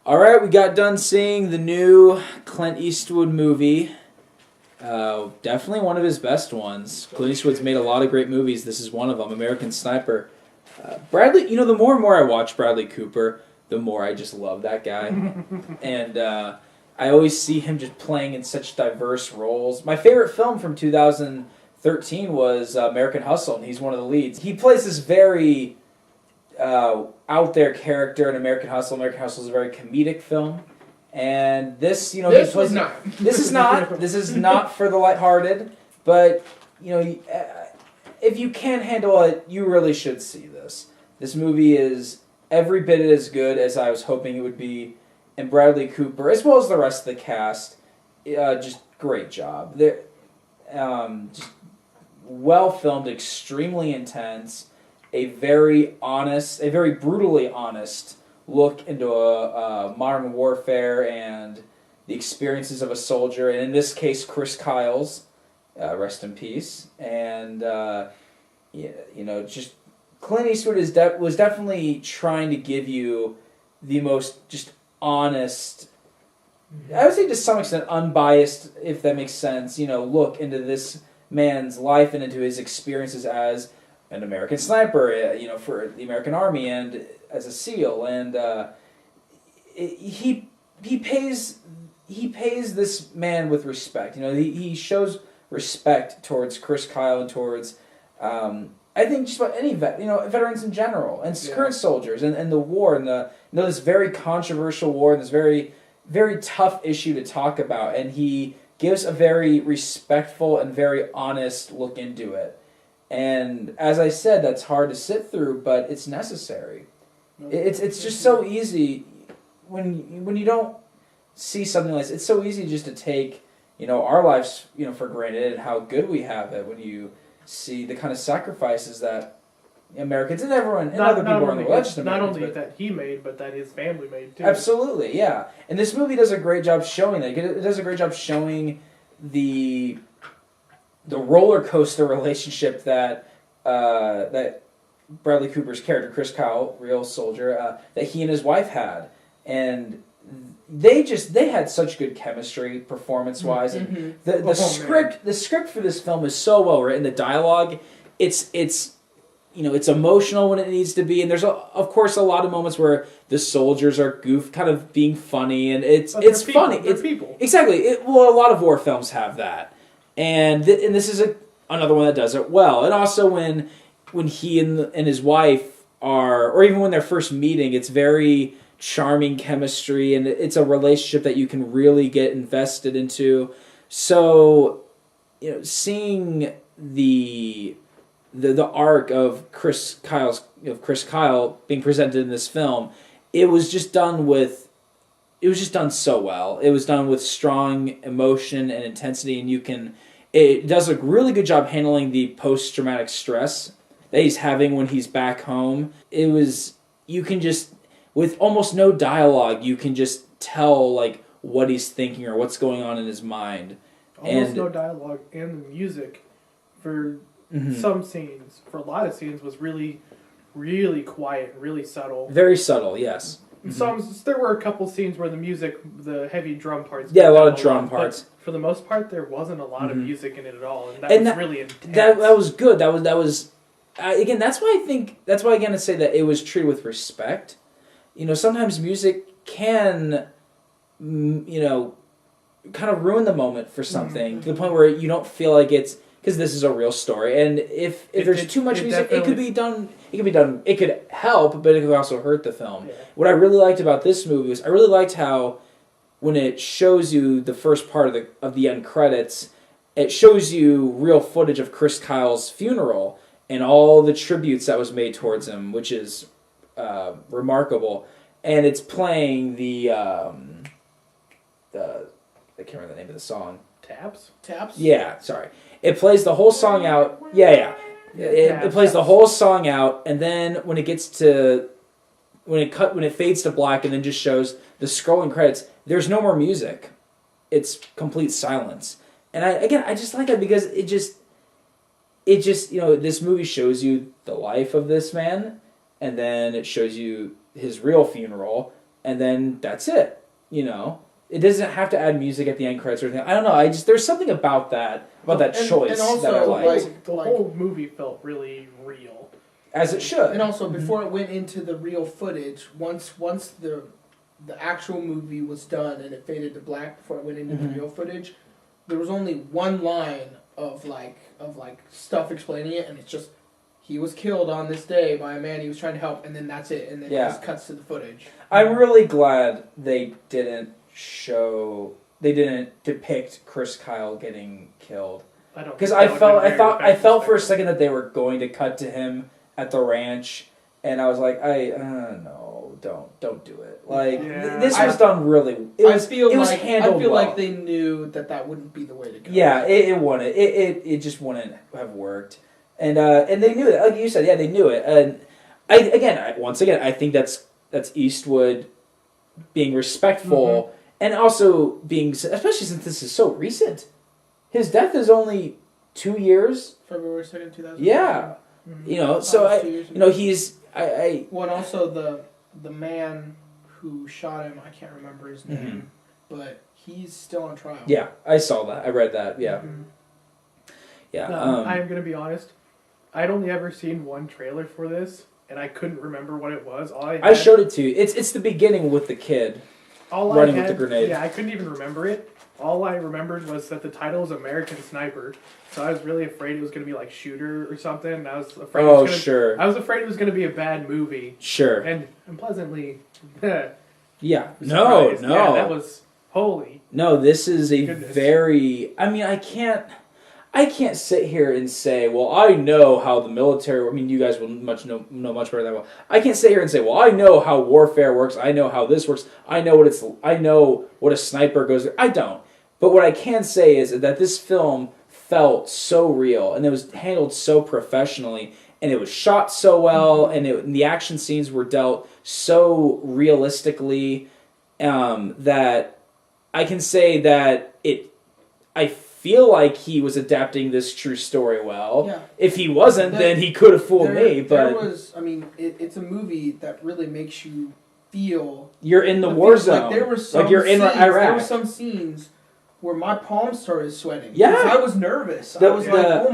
All right, we got done seeing the new Clint Eastwood movie. Definitely one of his best ones. Clint Eastwood's made a lot of great movies. This is one of them, American Sniper. Bradley, the more and more I watch Bradley Cooper, the more I just love that guy. And I always see him just playing in such diverse roles. My favorite film from 2013 was American Hustle, and he's one of the leads. He plays this very out there character in American Hustle. American Hustle is a very comedic film. And this, this was not. This is not. This is not for the lighthearted. But if you can't handle it, you really should see this. This movie is every bit as good as I was hoping it would be. And Bradley Cooper, as well as the rest of the cast, just great job. They're just well filmed, extremely intense, a very brutally honest look into a modern warfare and the experiences of a soldier, and in this case, Chris Kyle's, rest in peace. And just Clint Eastwood was definitely trying to give you the most just honest, I would say to some extent unbiased, if that makes sense, look into this man's life and into his experiences as an American sniper, for the American Army and as a SEAL, and he pays this man with respect. He shows respect towards Chris Kyle and towards I think just about any veterans in general and current soldiers and the war and this very controversial war and this very very tough issue to talk about, and he gives a very respectful and very honest look into it. And as I said, that's hard to sit through, but it's necessary. It's just so easy when you don't see something like this. It's so easy just to take our lives for granted and how good we have it when you see the kind of sacrifices that Americans and everyone and other people in the world, not only that he made, but that his family made too. Absolutely, yeah. And this movie does a great job showing that. It does a great job showing the roller coaster relationship that Bradley Cooper's character, Chris Kyle, real soldier, that he and his wife had, and they had such good chemistry, performance-wise, and the script for this film is so well written. The dialogue, it's emotional when it needs to be, and there's of course a lot of moments where the soldiers are kind of being funny, and it's funny. It's people. Exactly. A lot of war films have that. And this is another one that does it well. And also when he and his wife or even when they're first meeting, it's very charming chemistry, and it's a relationship that you can really get invested into. So, seeing the arc of Chris Kyle being presented in this film, it was just done so well. It was done with strong emotion and intensity, and it does a really good job handling the post-traumatic stress that he's having when he's back home. You can just, with almost no dialogue, you can just tell what he's thinking or what's going on in his mind. No dialogue, and the music for some scenes, for a lot of scenes, was really, really quiet, really subtle. Very subtle, yes. There were a couple scenes where the heavy drum parts. Yeah, a lot of drum parts. But for the most part, there wasn't a lot of music in it at all, and that was really intense. That was good. That was again. That's why I say that it was treated with respect. Sometimes music can, kind of ruin the moment for something to the point where you don't feel like it's. Because this is a real story, and if there's too much music, it could be done. It could help, but it could also hurt the film. Yeah. What I really liked about this movie was I really liked how when it shows you the first part of the end credits, it shows you real footage of Chris Kyle's funeral and all the tributes that was made towards him, which is remarkable. And it's playing the I can't remember the name of the song. Taps? Yeah, sorry. It plays the whole song out. Yeah. It plays the whole song out, and then when it fades to black and then just shows the scrolling credits, there's no more music. It's complete silence. And I just like that because it just this movie shows you the life of this man, and then it shows you his real funeral, and then that's it. You know, it doesn't have to add music at the end credits or anything. I don't know. There's something about that choice and also, that I liked. The whole movie felt really real, as it should. And also, before it went into the real footage, once the actual movie was done and it faded to black before it went into the real footage, there was only one line of stuff explaining it, and it's just, he was killed on this day by a man he was trying to help, and then that's it, and then it just cuts to the footage. I'm really glad they didn't depict Chris Kyle getting killed. Because I felt for a second that they were going to cut to him at the ranch, and I was like, no, don't do it. Like, this was done really. It was handled well. Like they knew that wouldn't be the way to go. Yeah, it wouldn't. It just wouldn't have worked. And they knew it. Like you said, they knew it. And I think that's Eastwood being respectful and also being, especially since this is so recent. His death is only 2 years. February 2nd, 2000. Yeah, you know. So he's Well, and also the man who shot him, I can't remember his name, but he's still on trial. Yeah, I saw that. I read that. Yeah. Yeah. I'm gonna be honest. I'd only ever seen one trailer for this, and I couldn't remember what it was. I showed it to you. It's the beginning with the kid running with the grenade. Yeah, I couldn't even remember it. All I remembered was that the title was American Sniper, so I was really afraid it was going to be like Shooter or something. And I was afraid. I was afraid it was going to be a bad movie. Sure. And I'm pleasantly. Yeah. Surprised. No. Yeah, that was holy. No, this is a very. I mean, I can't sit here and say, well, I know how the military. I mean, you guys will know much better than I will. I can't sit here and say, well, I know how warfare works. I know how this works. I know what a sniper goes through. I don't. But what I can say is that this film felt so real, and it was handled so professionally, and it was shot so well, and the action scenes were dealt so realistically that I can say that I feel like he was adapting this true story well. Yeah. If he wasn't, then he could have fooled me. But it's a movie that really makes you feel you're in the war zone. Like you're in Iraq. There were some scenes where my palms started sweating. Yeah, I was nervous. I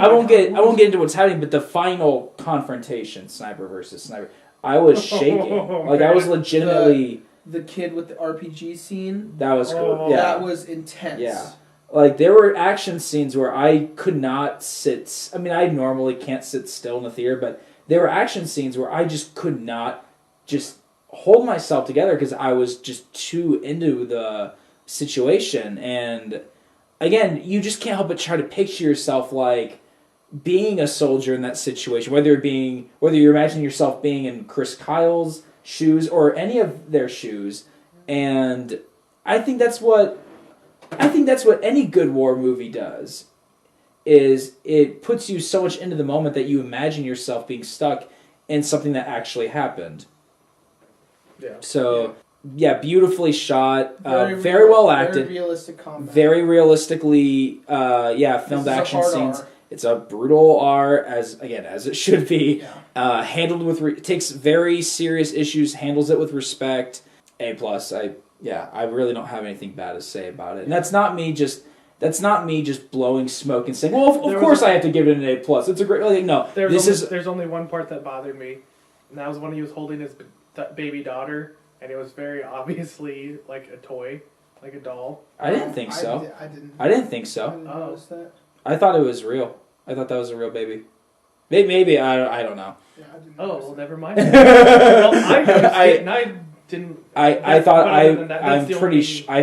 won't get into what's happening, but the final confrontation, sniper versus sniper, I was shaking. I was legitimately the kid with the RPG scene. That was cool. Yeah, that was intense. Yeah. Like, there were action scenes where I could not sit. I mean, I normally can't sit still in the theater, but there were action scenes where I just could not just hold myself together because I was just too into the situation. And again, you just can't help but try to picture yourself like being a soldier in that situation, whether you're imagining yourself being in Chris Kyle's shoes or any of their shoes. And I think that's what any good war movie does, is it puts you so much into the moment that you imagine yourself being stuck in something that actually happened. Yeah. So, beautifully shot, very well acted. Very realistic combat. Very realistically, filmed action scenes. R. It's a brutal R, as it should be. Yeah. Handled with takes very serious issues, handles it with respect. A+. I really don't have anything bad to say about it. And that's not me just blowing smoke and saying, well, of course I have to give it an A+. It's a great... no, there's only one part that bothered me, and that was when he was holding his baby daughter, and it was very obviously like a toy, like a doll. I didn't think so. I didn't think so. I didn't notice that. I thought it was real. I thought that was a real baby. Maybe I don't know. Yeah, I didn't notice it. Never mind. Well, I noticed it, and I didn't. I thought I'm pretty. I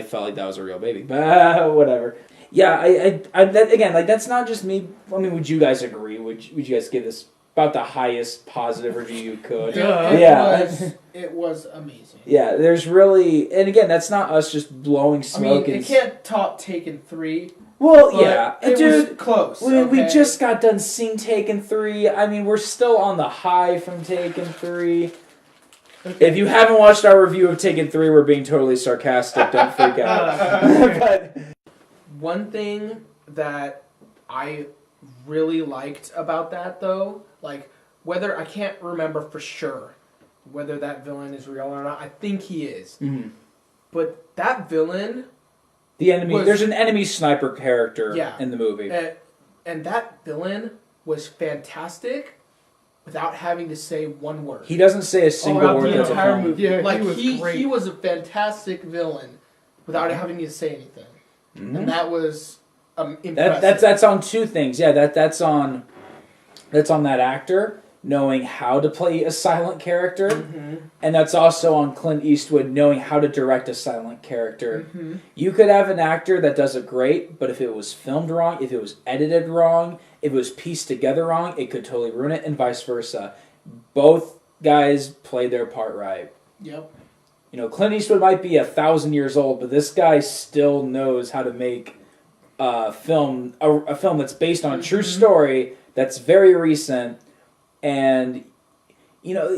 felt like that was a real baby, but whatever. Yeah, that's not just me. I mean, would you guys agree? Would you guys give this about the highest positive review you could? It was amazing. Yeah, there's really, and again, that's not us just blowing smoke. It can't top Taken 3. Well, yeah, it dude, was close. We just got done seeing Taken 3. I mean, we're still on the high from Taken 3. Okay. If you haven't watched our review of Taken 3, we're being totally sarcastic. Don't freak out. But one thing that I really liked about that, though, like, whether I can't remember for sure, whether that villain is real or not. I think he is. Mm-hmm. But that villain... There's an enemy sniper character in the movie. And that villain was fantastic without having to say one word. He doesn't say a single word. The entire movie. Yeah, like, he was great. He was a fantastic villain without having to say anything. Mm-hmm. And that was impressive. That's on two things. Yeah, that's on that actor knowing how to play a silent character, and that's also on Clint Eastwood knowing how to direct a silent character. Mm-hmm. You could have an actor that does it great, but if it was filmed wrong, if it was edited wrong, if it was pieced together wrong, it could totally ruin it, and vice versa. Both guys played their part right. Yep. You know, Clint Eastwood might be 1,000 years old, but this guy still knows how to make a film that's based on a true story that's very recent. And, you know,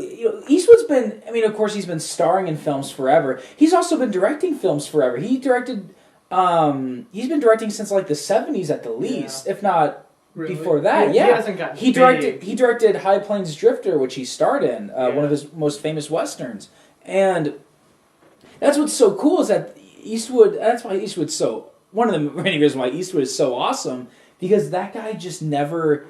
Eastwood's been, I mean, of course he's been starring in films forever. He's also been directing films forever. He's been directing since like the 70s at the least, if not before that. He hasn't gotten He directed High Plains Drifter, which he starred in, one of his most famous westerns. And that's what's so cool is that Eastwood, that's why Eastwood's so, one of the many reasons why Eastwood is so awesome, because that guy just never...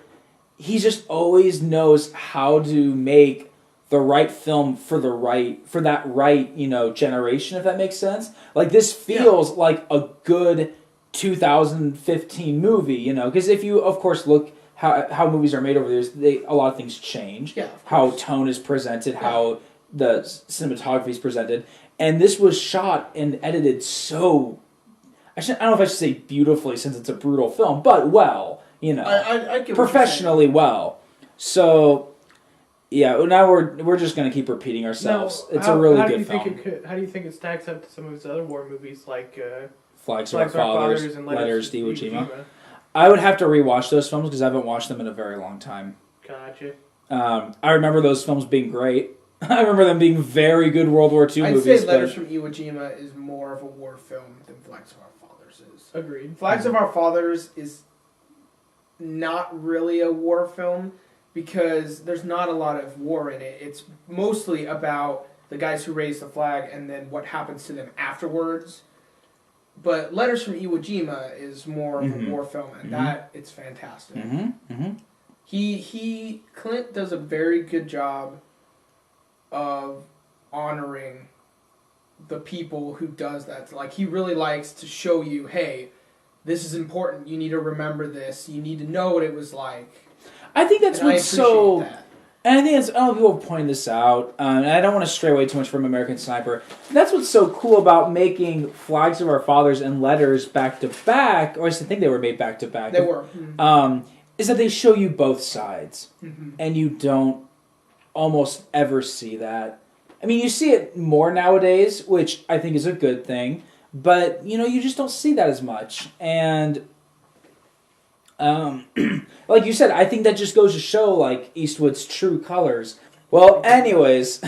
He just always knows how to make the right film for that right, you know, generation, if that makes sense. Like, this feels like a good 2015 movie, you know, because if you, of course, look how movies are made over the years, a lot of things change. Yeah, how tone is presented, how the cinematography is presented. And this was shot and edited so... I don't know if I should say beautifully since it's a brutal film, but well... You know, I professionally well. So, yeah. Now we're just gonna keep repeating ourselves. It's a really good film. How do you think it stacks up to some of his other war movies like Flags of Our Fathers and Letters to Iwo Jima? Jima? I would have to rewatch those films because I haven't watched them in a very long time. Gotcha. I remember those films being great. I remember them being very good World War II movies. I'd say Letters from Iwo Jima is more of a war film than Flags of Our Fathers is. Agreed. Flags of Our Fathers is not really a war film because there's not a lot of war in it. It's mostly about the guys who raise the flag and then what happens to them afterwards. But Letters from Iwo Jima is more of a war film, and that it's fantastic. Clint does a very good job of honoring the people who does that. Like, he really likes to show you, hey, this is important. You need to remember this. You need to know what it was like. I think that's what's so... That. And I think it's... I don't know if people point this out. And I don't want to stray away too much from American Sniper. That's what's so cool about making Flags of Our Fathers and Letters back-to-back, or I think they were made back-to-back. They were. Is that they show you both sides. And you don't almost ever see that. I mean, you see it more nowadays, which I think is a good thing. But, you know, you just don't see that as much. And, like you said, I think that just goes to show, like, Eastwood's true colors. Well, anyways,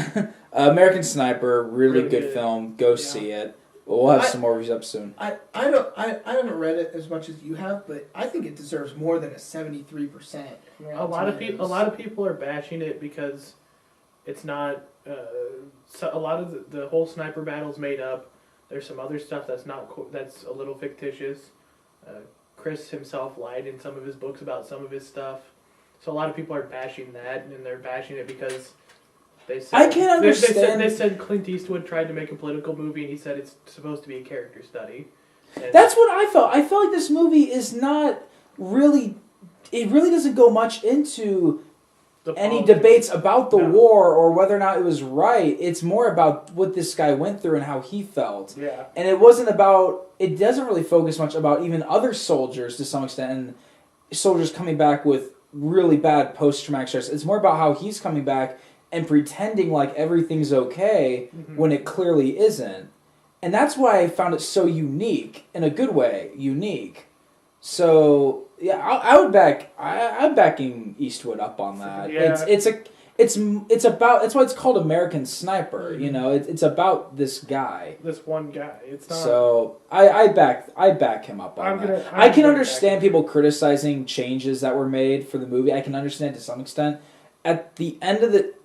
American Sniper, really good film. Go see it. We'll have some more reviews up soon. I haven't read it as much as you have, but I think it deserves more than a 73%. A lot of people are bashing it because it's not... so a lot of the whole sniper battle's made up. There's some other stuff that's that's a little fictitious. Chris himself lied in some of his books about some of his stuff. So a lot of people are bashing that, and they're bashing it because they said... I can't understand... They said Clint Eastwood tried to make a political movie, and he said it's supposed to be a character study. And that's what I felt. I felt like this movie is not really... It really doesn't go much into... any debates about the war or whether or not it was right. It's more about what this guy went through and how he felt. Yeah. And it wasn't about... It doesn't really focus much about even other soldiers to some extent and soldiers coming back with really bad post-traumatic stress. It's more about how he's coming back and pretending like everything's okay when it clearly isn't. And that's why I found it so unique, in a good way, unique. So... Yeah, I'm backing Eastwood up on that. Yeah. It's about, that's why it's called American Sniper. You know, it's about this guy. This one guy. It's not. So I back him up on that. I can understand people criticizing changes that were made for the movie. I can understand to some extent. At the end of the,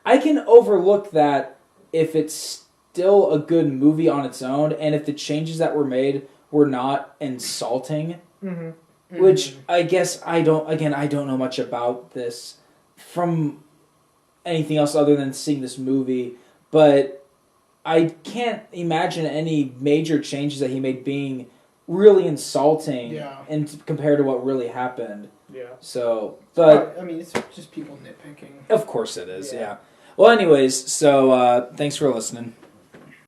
I can overlook that if it's still a good movie on its own, and if the changes that were made were not insulting. Mm-hmm. Which I guess I don't know much about this from anything else other than seeing this movie, but I can't imagine any major changes that he made being really insulting and compared to what really happened. Yeah. So, but I mean, it's just people nitpicking. Of course it is, yeah. Well, anyways, so thanks for listening.